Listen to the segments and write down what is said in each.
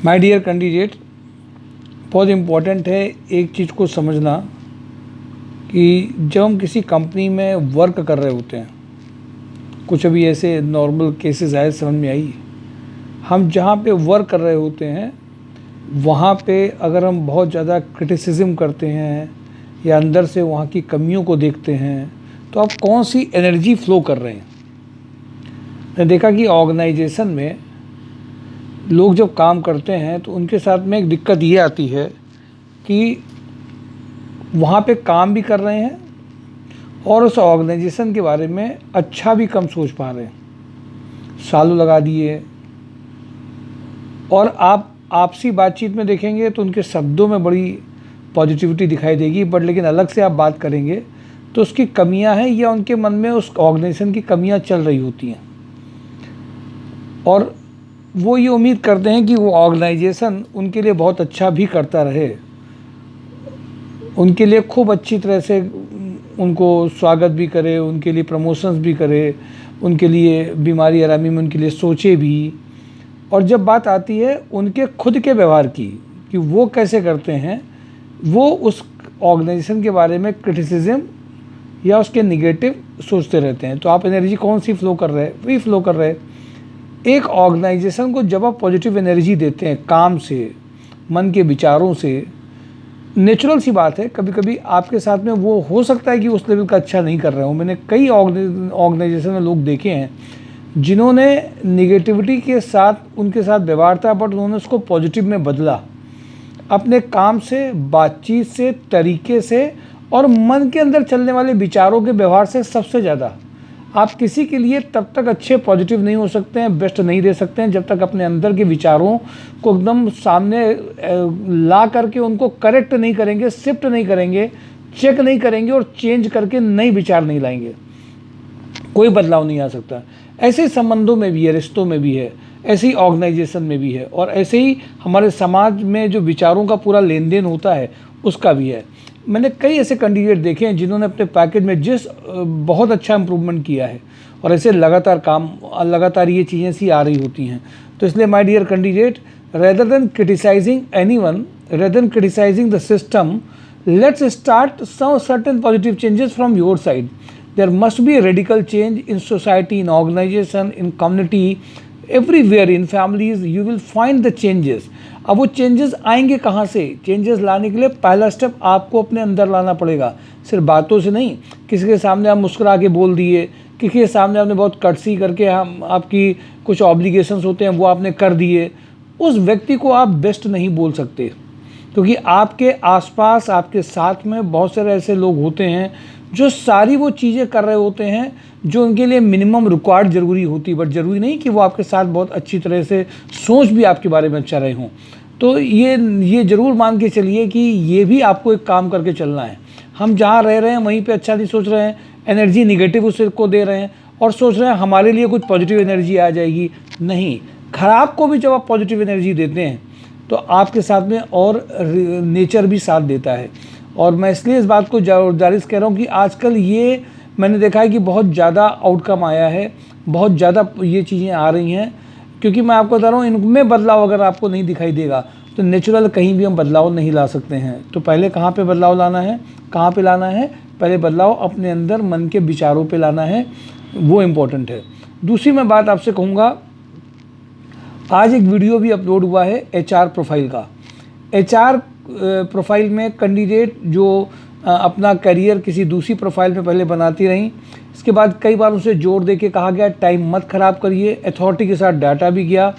My dear candidate, बहुत important है एक चीज़ को समझना कि जब हम किसी कंपनी में वर्क कर रहे होते हैं, कुछ अभी ऐसे नॉर्मल केसेस आए समझ में आई। हम जहाँ पे वर्क कर रहे होते हैं वहाँ पे अगर हम बहुत ज़्यादा क्रिटिसिज्म करते हैं या अंदर से वहाँ की कमियों को देखते हैं तो आप कौन सी एनर्जी फ्लो कर रहे हैं। मैंने देखा कि ऑर्गेनाइजेशन में लोग जब काम करते हैं तो उनके साथ में एक दिक्कत ये आती है कि वहाँ पे काम भी कर रहे हैं और उस ऑर्गेनाइजेशन के बारे में अच्छा भी कम सोच पा रहे हैं। सालों लगा दिए और आप आपसी बातचीत में देखेंगे तो उनके शब्दों में बड़ी पॉजिटिविटी दिखाई देगी, बट लेकिन अलग से आप बात करेंगे तो उसकी कमियां हैं या उनके मन में उस ऑर्गेनाइजेशन की कमियां चल रही होती हैं और वो ये उम्मीद करते हैं कि वो ऑर्गेनाइजेशन उनके लिए बहुत अच्छा भी करता रहे, उनके लिए खूब अच्छी तरह से उनको स्वागत भी करे, उनके लिए प्रमोशंस भी करे, उनके लिए बीमारी आरामी में उनके लिए सोचे भी। और जब बात आती है उनके खुद के व्यवहार की कि वो कैसे करते हैं, वो उस ऑर्गेनाइजेशन के बारे में क्रिटिसिज्म या उसके निगेटिव सोचते रहते हैं। तो आप एनर्जी कौन सी फ्लो कर रहे हैं, वही फ्लो कर रहे हैं। एक ऑर्गेनाइजेशन को जब आप पॉजिटिव एनर्जी देते हैं काम से, मन के विचारों से, नेचुरल सी बात है कभी कभी आपके साथ में वो हो सकता है कि उस लेवल का अच्छा नहीं कर रहे हो। मैंने कई ऑर्गेनाइजेशन में लोग देखे हैं जिन्होंने निगेटिविटी के साथ उनके साथ व्यवहार था, बट उन्होंने उसको पॉजिटिव में बदला अपने काम से, बातचीत से, तरीके से और मन के अंदर चलने वाले विचारों के व्यवहार से। सबसे ज़्यादा आप किसी के लिए तब तक अच्छे पॉजिटिव नहीं हो सकते हैं, बेस्ट नहीं दे सकते हैं, जब तक अपने अंदर के विचारों को एकदम सामने ला करके उनको करेक्ट नहीं करेंगे, शिफ्ट नहीं करेंगे, चेक नहीं करेंगे और चेंज करके नए विचार नहीं लाएंगे। कोई बदलाव नहीं आ सकता। ऐसे ही संबंधों में भी है, रिश्तों में भी है, ऐसे ही ऑर्गेनाइजेशन में भी है और ऐसे ही हमारे समाज में जो विचारों का पूरा लेन देन होता है उसका भी है। मैंने कई ऐसे कैंडिडेट देखे हैं जिन्होंने अपने पैकेज में बहुत अच्छा इंप्रूवमेंट किया है और ऐसे लगातार ये चीज़ें सी आ रही होती हैं। तो इसलिए my dear candidate, rather than criticising anyone, rather than criticising the system, let's start some certain positive changes from your side. There must be a radical change in society, in organization, in community, everywhere, in families. You will find the changes. अब वो changes आएंगे कहाँ से? Changes लाने के लिए पहला step आपको अपने अंदर लाना पड़ेगा, सिर्फ बातों से नहीं। किसी के सामने आप मुस्कुरा के बोल दिए, किसी के सामने आपने बहुत कर्टसी करके हम आपकी कुछ ऑब्लिगेशंस होते हैं वो आपने कर दिए, उस व्यक्ति को आप बेस्ट नहीं बोल सकते, क्योंकि आपके आसपास, आपके साथ में बहुत सारे ऐसे लोग होते हैं जो सारी वो चीज़ें कर रहे होते हैं जो उनके लिए मिनिमम रिक्वायर्ड ज़रूरी होती, बट ज़रूरी नहीं कि वो आपके साथ बहुत अच्छी तरह से सोच भी आपके बारे में अच्छा रहे हों। तो ये ज़रूर मान के चलिए कि ये भी आपको एक काम करके चलना है। हम जहाँ रह रहे हैं वहीं पे अच्छा नहीं सोच रहे हैं, एनर्जी निगेटिव उसको दे रहे हैं और सोच रहे हैं हमारे लिए कुछ पॉजिटिव एनर्जी आ जाएगी। नहीं, खराब को भी जब आप पॉजिटिव एनर्जी देते हैं तो आपके साथ में और नेचर भी साथ देता है। और मैं इसलिए इस बात को जायज़ कह रहा हूँ कि आजकल ये मैंने देखा है कि बहुत ज़्यादा आउटकम आया है, बहुत ज़्यादा ये चीज़ें आ रही हैं, क्योंकि मैं आपको बता रहा हूँ इनमें बदलाव अगर आपको नहीं दिखाई देगा तो नेचुरल कहीं भी हम बदलाव नहीं ला सकते हैं। तो पहले कहाँ पे बदलाव लाना है, कहाँ पे लाना है? पहले बदलाव अपने अंदर मन के विचारों पे लाना है, वो इम्पोर्टेंट है। दूसरी मैं बात आपसे कहूँगा, आज एक वीडियो भी अपलोड हुआ है HR प्रोफाइल का। HR प्रोफाइल में कैंडिडेट जो अपना करियर किसी दूसरी प्रोफाइल में पहले बनाती रहीं, इसके बाद कई बार उसे जोर दे के कहा गया टाइम मत ख़राब करिए, अथॉरिटी के साथ डाटा भी गया,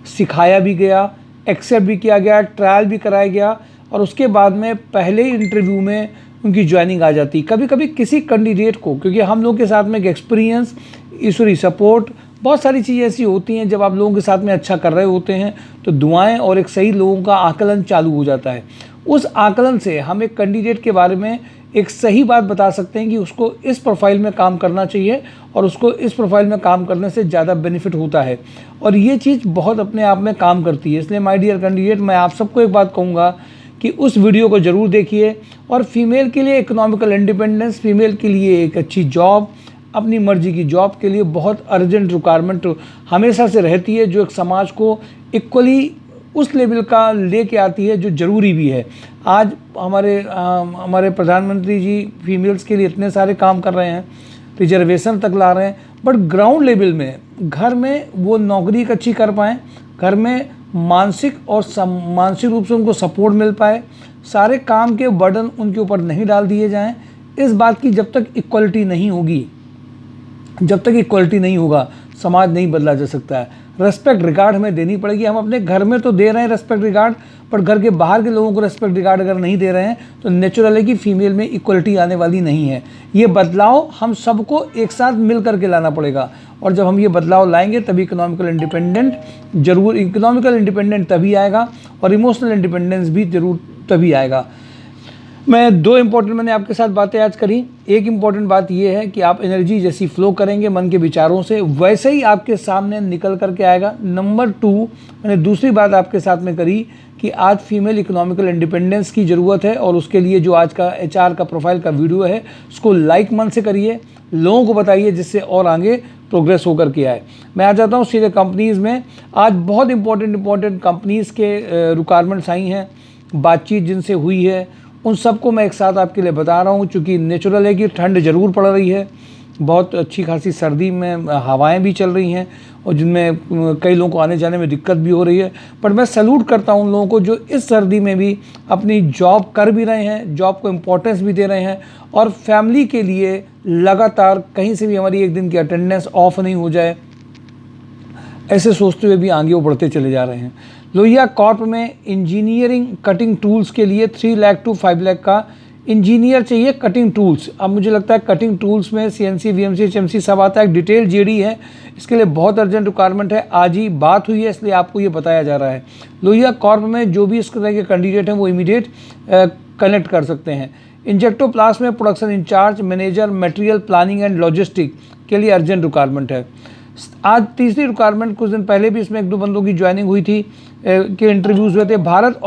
सिखाया भी गया, एक्सेप्ट भी किया गया, ट्रायल भी कराया गया और उसके बाद में पहले ही इंटरव्यू में उनकी ज्वाइनिंग आ जाती। कभी कभी किसी कैंडिडेट को, क्योंकि हम लोग के साथ में एक एक्सपीरियंस, ईश्वरी सपोर्ट, बहुत सारी चीज़ें ऐसी होती हैं, जब आप लोगों के साथ में अच्छा कर रहे होते हैं तो दुआएं और एक सही लोगों का आकलन चालू हो जाता है। उस आकलन से हम एक कैंडिडेट के बारे में एक सही बात बता सकते हैं कि उसको इस प्रोफाइल में काम करना चाहिए और उसको इस प्रोफाइल में काम करने से ज़्यादा बेनिफिट होता है और ये चीज़ बहुत अपने आप में काम करती है। इसलिए माय डियर कैंडिडेट, मैं आप सबको एक बात कहूँगा कि उस वीडियो को ज़रूर देखिए और फीमेल के लिए इकोनॉमिकल इंडिपेंडेंस, फीमेल के लिए एक अच्छी जॉब, अपनी मर्जी की जॉब के लिए बहुत अर्जेंट रिक्वायरमेंट हमेशा से रहती है, जो एक समाज को इक्वली उस लेवल का लेके आती है जो ज़रूरी भी है। आज हमारे प्रधानमंत्री जी फीमेल्स के लिए इतने सारे काम कर रहे हैं, रिजर्वेशन तक ला रहे हैं, बट ग्राउंड लेवल में घर में वो नौकरी एक अच्छी कर पाएँ, घर में मानसिक रूप से उनको सपोर्ट मिल पाए, सारे काम के बर्डन उनके ऊपर नहीं डाल दिए जाएं। इस बात की जब तक इक्वलिटी नहीं होगी, जब तक इक्वलिटी नहीं होगा, समाज नहीं बदला जा सकता है। रेस्पेक्ट रिगार्ड हमें देनी पड़ेगी। हम अपने घर में तो दे रहे हैं रेस्पेक्ट रिगार्ड, पर घर के बाहर के लोगों को रेस्पेक्ट रिगार्ड अगर नहीं दे रहे हैं तो नेचुरल है कि फीमेल में इक्वलिटी आने वाली नहीं है। ये बदलाव हम सबको एक साथ मिल करके लाना पड़ेगा, और जब हम ये बदलाव लाएंगे तभी इकोनॉमिकल इंडिपेंडेंट तभी आएगा, और इमोशनल इंडिपेंडेंस भी जरूर तभी आएगा। मैं दो इम्पोर्टेंट मैंने आपके साथ बातें आज करी। एक इम्पॉर्टेंट बात यह है कि आप एनर्जी जैसी फ्लो करेंगे मन के विचारों से, वैसे ही आपके सामने निकल करके आएगा। नंबर 2, मैंने दूसरी बात आपके साथ में करी कि आज फीमेल इकोनॉमिकल इंडिपेंडेंस की ज़रूरत है, और उसके लिए जो आज का HR का प्रोफाइल का वीडियो है उसको लाइक मन से करिए, लोगों को बताइए, जिससे और आगे प्रोग्रेस होकर के आए। मैं आ जाता हूँ सीधे कंपनीज़ में। आज बहुत इंपॉर्टेंट कंपनीज़ के रिक्वायरमेंट्स आई हैं, बातचीत जिनसे हुई है उन सबको मैं एक साथ आपके लिए बता रहा हूँ। चूँकि नेचुरल है कि ठंड ज़रूर पड़ रही है, बहुत अच्छी खासी सर्दी में हवाएं भी चल रही हैं, और जिनमें कई लोगों को आने जाने में दिक्कत भी हो रही है। पर मैं सैल्यूट करता हूँ उन लोगों को जो इस सर्दी में भी अपनी जॉब कर भी रहे हैं, जॉब को इम्पोर्टेंस भी दे रहे हैं, और फैमिली के लिए लगातार कहीं से भी हमारी एक दिन की अटेंडेंस ऑफ नहीं हो जाए, ऐसे सोचते हुए भी आगे वो बढ़ते चले जा रहे हैं। लोहिया कॉर्प में इंजीनियरिंग कटिंग टूल्स के लिए 3 लाख to 5 लाख का इंजीनियर चाहिए, कटिंग टूल्स। अब मुझे लगता है कटिंग टूल्स में CNC, VMC, HMC सब आता है। एक डिटेल JD है, इसके लिए बहुत अर्जेंट रिक्वायरमेंट है। आज ही बात हुई है इसलिए आपको ये बताया जा रहा है। लोहिया कॉर्प में जो भी इस तरह के कैंडिडेट हैं वो इमीडिएट कनेक्ट कर सकते हैं। इंजेक्टोप्लास्ट में production in charge, manager, material planning and logistic के लिए अर्जेंट रिक्वायरमेंट है। आज तीसरी रिक्वायरमेंट, कुछ दिन पहले भी इसमें 1-2 बंदों की ज्वाइनिंग हुई थी, के इंटरव्यूज़ हुए थे। Bharat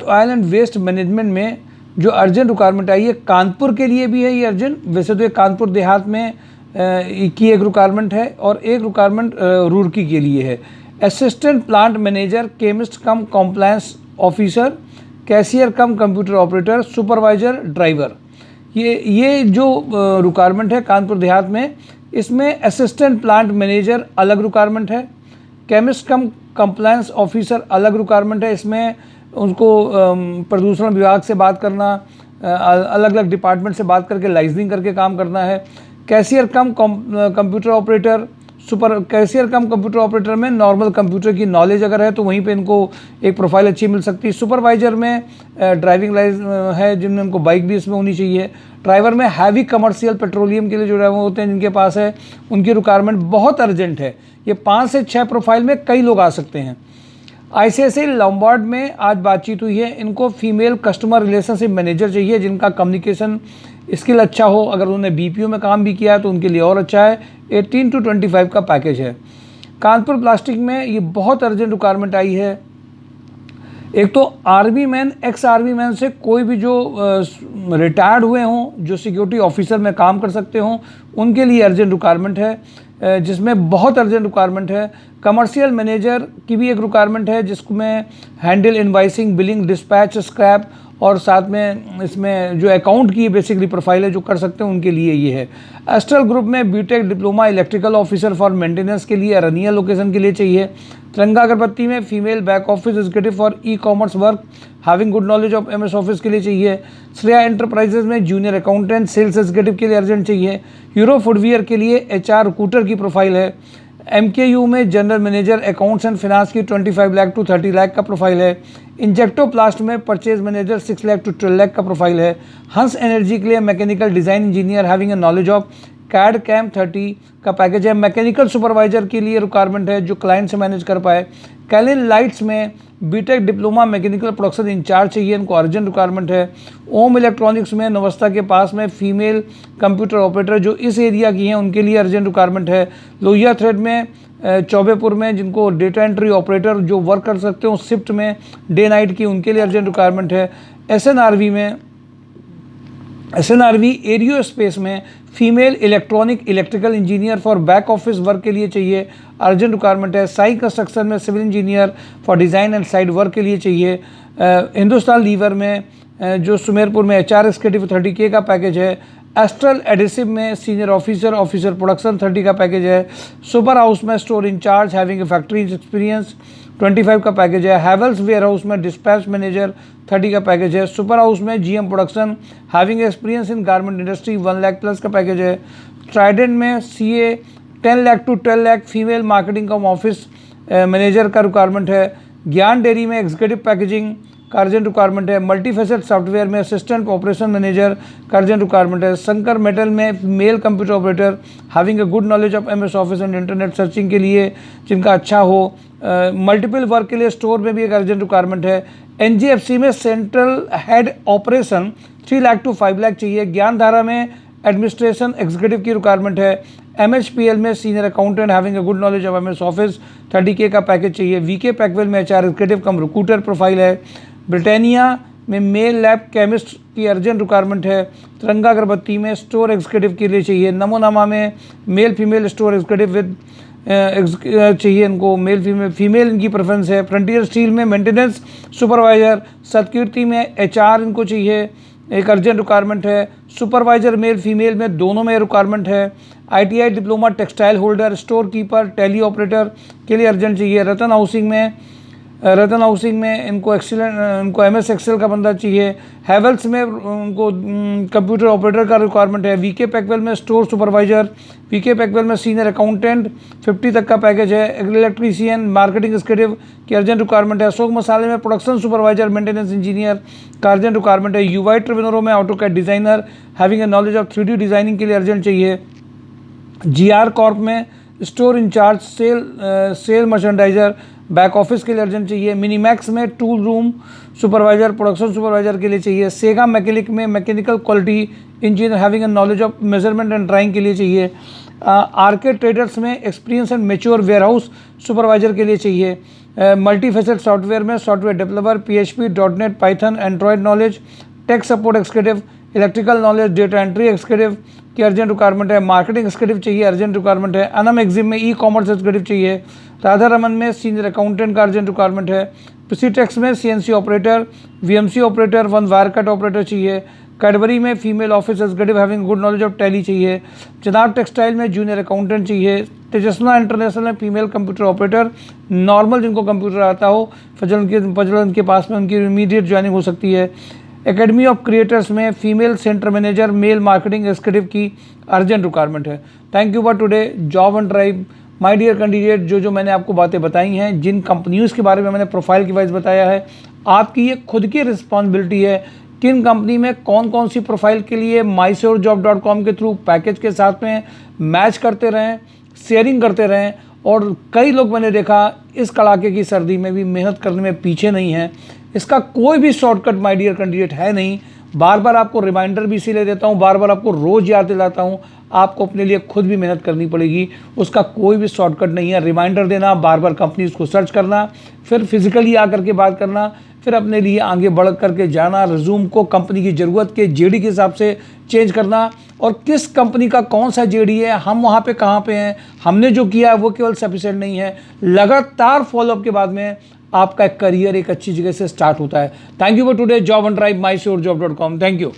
oil and waste management में जो अर्जेंट रिक्वायरमेंट आई है, कानपुर के लिए भी है ये अर्जेंट। वैसे तो ये कानपुर देहात में की एक रिक्वायरमेंट है, और एक रिक्वायरमेंट रुड़की के लिए है। असिस्टेंट प्लांट मैनेजर, केमिस्ट कम कॉम्प्लायंस ऑफिसर, कैशियर कम कंप्यूटर ऑपरेटर, सुपरवाइजर, ड्राइवर, ये जो रिक्वायरमेंट है कानपुर देहात में, इसमें असिस्टेंट प्लांट मैनेजर अलग रिक्वायरमेंट है, केमिस्ट कम कंप्लायंस ऑफिसर अलग रिक्वायरमेंट है। इसमें उनको प्रदूषण विभाग से बात करना, अलग अलग डिपार्टमेंट से बात करके लाइसेंसिंग करके काम करना है। कैशियर कम कंप्यूटर ऑपरेटर, कैशियर कम कंप्यूटर ऑपरेटर में नॉर्मल कंप्यूटर की नॉलेज अगर है तो वहीं पे इनको एक प्रोफाइल अच्छी मिल सकती है। सुपरवाइजर में ड्राइविंग लाइसेंस है, जिनमें उनको बाइक भी इसमें होनी चाहिए। ड्राइवर में हैवी कमर्शियल पेट्रोलियम के लिए जो ड्राइवर होते हैं जिनके पास है, उनकी रिक्वायरमेंट बहुत अर्जेंट है। ये 5 से 6 प्रोफाइल में कई लोग आ सकते हैं। ICICI लॉम्बार्ड में आज बातचीत हुई है, इनको फीमेल कस्टमर रिलेशनशिप मैनेजर चाहिए, जिनका कम्युनिकेशन स्किल अच्छा हो। अगर उन्होंने BPO में काम भी किया है तो उनके लिए और अच्छा है। 18 to 25 का पैकेज है। कानपुर प्लास्टिक में ये बहुत अर्जेंट रिक्वायरमेंट आई है। एक तो army man, ex army man से कोई भी जो रिटायर्ड हुए हों, जो सिक्योरिटी ऑफिसर में काम कर सकते हों, उनके लिए अर्जेंट रिक्वायरमेंट है, जिसमें बहुत अर्जेंट रिक्वायरमेंट है। कमर्शियल मैनेजर की भी एक रिक्वायरमेंट है, जिसमें handle invoicing, billing, dispatch, scrap, और साथ में इसमें जो अकाउंट की बेसिकली प्रोफाइल है जो कर सकते हैं उनके लिए ये है। एस्ट्रल ग्रुप में BTech diploma electrical officer for maintenance के लिए अरनिया लोकेशन के लिए चाहिए। तिरंगा अगरबत्ती में female back office executive for e-commerce work having good knowledge of MS office के लिए चाहिए। श्रेया एंटरप्राइजेज में जूनियर अकाउंटेंट सेल्स एग्जीक्यूटिव के लिए अर्जेंट चाहिए। यूरो फुटवियर के लिए HR रिक्रूटर की प्रोफाइल है। MKU में general manager accounts and finance की 25 लाख to 30 लाख का प्रोफाइल है। इंजेक्टोप्लास्ट में purchase manager 6 lakh to 12 lakh का प्रोफाइल है। हंस एनर्जी के लिए mechanical design engineer having a knowledge of CAD CAM 30 का पैकेज है। मैकेनिकल सुपरवाइजर के लिए रिक्वायरमेंट है जो क्लाइंट से मैनेज कर पाए। कैलिन लाइट्स में BTech diploma mechanical production in charge चाहिए, इनको अर्जेंट रिक्वायरमेंट है। ओम इलेक्ट्रॉनिक्स में नवस्था के पास में फीमेल कंप्यूटर ऑपरेटर जो इस एरिया की हैं उनके लिए अर्जेंट रिक्वायरमेंट है। लोहिया थ्रेड में चौबेपुर में जिनको डेटा एंट्री ऑपरेटर जो वर्क कर सकते हो शिफ्ट में डे नाइट की, उनके लिए अर्जेंट रिक्वायरमेंट है। SNRV में SNRV एरियो स्पेस में female electronic electrical engineer for back office work के लिए चाहिए, अर्जेंट रिक्वायरमेंट है। साई कंस्ट्रक्शन में civil engineer for design and site work के लिए चाहिए। हिंदुस्तान लीवर में जो सुमेरपुर में HR एक्सिक्यूटिव 30K का पैकेज है। एस्ट्रल एडिसिव में सीनियर ऑफिसर ऑफिसर प्रोडक्शन 30 का पैकेज है। सुपर हाउस में store incharge having a factory experience 25 का पैकेज है। हैवेल्स वेयर हाउस में डिस्पैच मैनेजर 30 का पैकेज है। सुपर हाउस में GM production having experience in garment industry 1 lakh plus का पैकेज है। ट्राइडेंट में CA 10 lakh to 12 lakh female marketing cum office manager का रिक्वायरमेंट है। ज्ञान डेयरी में एग्जीक्यूटिव पैकेजिंग का अर्जेंट रिक्वायरमेंट है। मल्टीफेसेट सॉफ्टवेयर में असिस्टेंट ऑपरेशन मैनेजर का अर्जेंट रिक्वायरमेंट है। शंकर मेटल में male computer operator having a good knowledge of MS office and internet searching के लिए जिनका अच्छा हो। मल्टीपल वर्क के लिए स्टोर में भी एक अर्जेंट रिक्वायरमेंट है। NGFC में central head operation 3 lakh to 5 lakh चाहिए। ज्ञानधारा में एडमिनिस्ट्रेशन एग्जीक्यूटिव की रिक्वायरमेंट है। MHPL में senior accountant having a good knowledge of MS office 30K का पैकेज चाहिए। VK पैकवेल में HR executive cum recruiter profile है। ब्रिटानिया में मेल लैब केमिस्ट की अर्जेंट रिक्वायरमेंट है। तिरंगा अगरबत्ती में स्टोर एग्जीक्यूटिव के लिए चाहिए। नमोनामा में male female store executive with चाहिए इनको, मेल फीमेल इनकी प्रेफरेंस है। फ्रंटियर स्टील में मेंटेनेंस सुपरवाइजर। सतकीर्ति में HR इनको चाहिए, एक अर्जेंट रिक्वायरमेंट है। सुपरवाइजर मेल फीमेल में दोनों में रिक्वायरमेंट है। ITI diploma textile holder, store keeper, Tally operator के लिए अर्जेंट चाहिए। रतन हाउसिंग में इनको MS एक्सेल का बंदा चाहिए। हैवेल्स में उनको कंप्यूटर ऑपरेटर का रिक्वायरमेंट है। VK पैकवेल में स्टोर सुपरवाइजर, VK पैकवेल में सीनियर अकाउंटेंट 50 तक का पैकेज है। इलेक्ट्रीशियन मार्केटिंग एग्जीक्यूटिव की अर्जेंट रिक्वायरमेंट है। अशोक मसाले में प्रोडक्शन सुपरवाइजर मेंटेनेंस इंजीनियर का अर्जेंट रिक्वायरमेंट है। UI ट्रेवेनोरो में AutoCAD designer having a knowledge of 3D designing के लिए अर्जेंट चाहिए। GR कॉर्प में store incharge sale merchandiser back office के लिए अर्जेंट चाहिए। मिनीमैक्स में tool room supervisor production supervisor के लिए चाहिए। सेगा मैकेनिक में mechanical quality engineer having a knowledge of measurement and drawing के लिए चाहिए। RK ट्रेडर्स में experience and mature warehouse supervisor के लिए चाहिए। मल्टीफेसेट सॉफ्टवेयर में software developer PHP .NET Python Android knowledge. Tech support executive, electrical knowledge, data entry executive की urgent requirement है। मार्केटिंग एक्सिक्यूटिव चाहिए, अर्जेंट रिक्वायरमेंट है। अनम एग्जिम में ई-कॉमर्स एक्सिक्यूटिव चाहिए। राधा रमन में सीनियर अकाउंटेंट का अर्जेंट रिक्वायरमेंट है। प्रीसीटेक्स में CNC operator, VMC operator, 1 wire cut operator चाहिए। कैडबरी में female office executive having good knowledge of tally चाहिए। जनाब टेक्सटाइल में जूनियर अकाउंटेंट चाहिए। तेजस्ना इंटरनेशनल में फीमेल कंप्यूटर ऑपरेटर नॉर्मल जिनको कंप्यूटर आता हो, फजल के पास में उनकी इमीडिएट ज्वाइनिंग हो सकती है। एकेडमी ऑफ क्रिएटर्स में female centre manager male marketing executive की अर्जेंट रिक्वायरमेंट है। Thank you for today job and drive my dear candidate. जो मैंने आपको बातें बताई हैं, जिन कंपनियों के बारे में मैंने प्रोफाइल की वाइज बताया है, आपकी ये खुद की रिस्पॉन्सिबिलिटी है किन कंपनी में कौन कौन सी प्रोफाइल के लिए mysurejob.com के थ्रू पैकेज के साथ में मैच करते रहें, शेयरिंग करते रहें। और कई लोग मैंने देखा इस कड़ाके की सर्दी में भी मेहनत करने में पीछे नहीं है। इसका कोई भी शॉर्टकट माय डियर कैंडिडेट है नहीं। बार बार आपको रिमाइंडर भी इसीलिए देता हूँ, बार बार आपको रोज़ याद दिलाता हूँ, आपको अपने लिए खुद भी मेहनत करनी पड़ेगी। उसका कोई भी शॉर्टकट नहीं है। रिमाइंडर देना, बार बार कंपनीज को सर्च करना, फिर फिजिकली आकर के बात करना, फिर अपने लिए आगे बढ़ करके जाना, रिज्यूम को कंपनी की ज़रूरत के JD के हिसाब से चेंज करना, और किस कंपनी का कौन सा JD है, हम वहाँ पे कहाँ पे हैं, हमने जो किया है वो केवल सफिशिएंट नहीं है। लगातार फॉलोअप के बाद में आपका करियर एक अच्छी जगह से स्टार्ट होता है। Thank you for today job and drive mysurejob.com। Thank you.